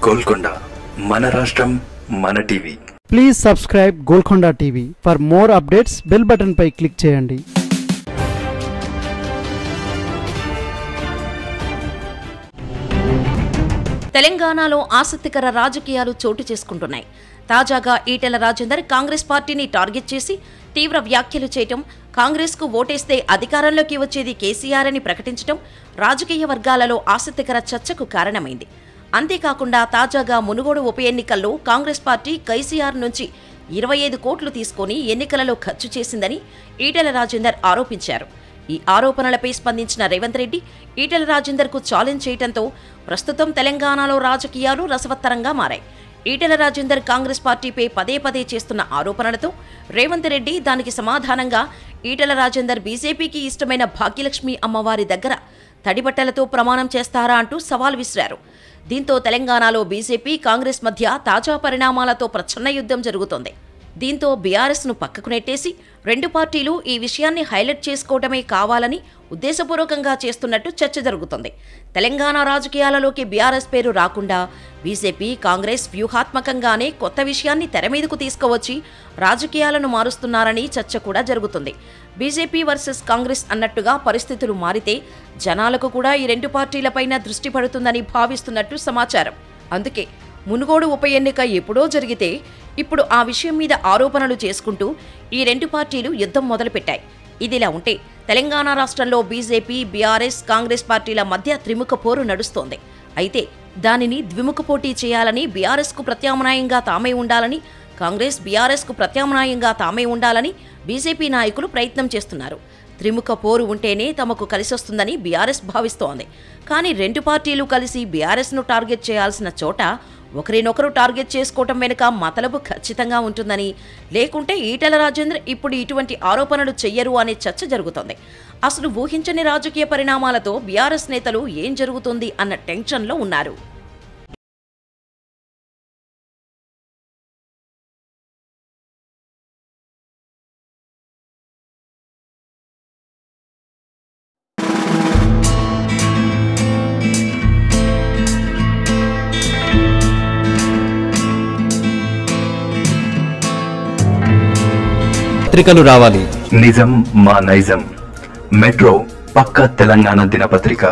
గోల్కొండ మన రాష్ట్రం మన TV. Please subscribe Golconda TV. For more updates bell button పై క్లిక్ చేయండి. తెలంగాణలో ఆసక్తికర రాజకీయాలు చోటు చేసుకుంటున్నాయి. తాజాగా ఈటెల రాజేందర్ కాంగ్రెస్ పార్టీని టార్గెట్ చేసి తీవ్ర వ్యాఖ్యలు చేయటం, కాంగ్రెస్కు ఓటేస్తే అధికారంలోకి వచ్చేది కేసీఆర్ అని ప్రకటించడం రాజకీయ వర్గాలలో ఆసక్తికర చర్చకు కారణమైంది. అంతేకాకుండా తాజాగా మునుగోడు ఉప ఎన్నికల్లో కాంగ్రెస్ పార్టీ కేసీఆర్ నుంచి 25 కోట్లు తీసుకుని ఎన్నికలలో ఖర్చు చేసిందని ఈటెల రాజేందర్ ఆరోపించారు. ఈ ఆరోపణలపై స్పందించిన రేవంత్ రెడ్డి ఈటెల రాజేందర్కు ఛాలెంజ్ చేయడంతో ప్రస్తుతం తెలంగాణలో రాజకీయాలు రసవత్తరంగా మారాయి. ఈటెల రాజేందర్ కాంగ్రెస్ పార్టీపై పదే పదే చేస్తున్న ఆరోపణలతో రేవంత్ రెడ్డి దానికి సమాధానంగా ఈటెల రాజేందర్ బీజేపీకి ఇష్టమైన భాగ్యలక్ష్మి అమ్మవారి దగ్గర తడిబట్టలతో ప్రమాణం చేస్తారా అంటూ సవాల్ విసిరారు. దీంతో తెలంగాణలో బీజేపీ కాంగ్రెస్ మధ్య తాజా పరిణామాలతో ప్రచ్ఛన్న యుద్ధం జరుగుతోంది. దీంతో బీఆర్ఎస్ను పక్కకు నెట్టేసి రెండు పార్టీలు ఈ విషయాన్ని హైలైట్ చేసుకోవడమే కావాలని ఉద్దేశపూర్వకంగా చేస్తున్నట్టు చర్చ జరుగుతోంది. తెలంగాణ రాజకీయాలలోకి బీఆర్ఎస్ పేరు రాకుండా బీజేపీ కాంగ్రెస్ వ్యూహాత్మకంగానే కొత్త విషయాన్ని తెరమీదకు తీసుకువచ్చి రాజకీయాలను మారుస్తున్నారని చర్చ కూడా జరుగుతుంది. బీజేపీ వర్సెస్ కాంగ్రెస్ అన్నట్టుగా పరిస్థితులు మారితే జనాలకు కూడా ఈ రెండు పార్టీలపైన దృష్టి పడుతుందని భావిస్తున్నట్టు సమాచారం. అందుకే మునుగోడు ఉప ఎన్నిక ఎప్పుడో జరిగితే ఇప్పుడు ఆ విషయం మీద ఆరోపణలు చేసుకుంటూ ఈ రెండు పార్టీలు యుద్ధం మొదలుపెట్టాయి. ఇదిలా ఉంటే తెలంగాణ రాష్ట్రంలో బీజేపీ, బీఆర్ఎస్, కాంగ్రెస్ పార్టీల మధ్య త్రిముఖ పోరు నడుస్తోంది. అయితే దానిని ద్విముఖ పోటీ చేయాలని, బీఆర్ఎస్కు ప్రత్యామ్నాయంగా తామే ఉండాలని, కాంగ్రెస్ బీఆర్ఎస్కు ప్రత్యామ్నాయంగా తామే ఉండాలని బీజేపీ నాయకులు ప్రయత్నం చేస్తున్నారు. త్రిముఖ పోరు ఉంటేనే తమకు కలిసొస్తుందని బీఆర్ఎస్ భావిస్తోంది. కానీ రెండు పార్టీలు కలిసి బీఆర్ఎస్ను టార్గెట్ చేయాల్సిన చోట ఒకరినొకరు టార్గెట్ చేసుకోవటం వెనుక మతలబు ఖచ్చితంగా ఉంటుందని, లేకుంటే ఈటెల రాజేందర్ ఇప్పుడు ఇటువంటి ఆరోపణలు చెయ్యరు అనే చర్చ జరుగుతోంది. అసలు ఊహించని రాజకీయ పరిణామాలతో బీఆర్ఎస్ నేతలు ఏం జరుగుతుంది అన్న టెన్షన్లో ఉన్నారు. పత్రికలు రావాలి, నిజం మా నైజం. మెట్రో పక్క తెలంగాణ దినపత్రిక.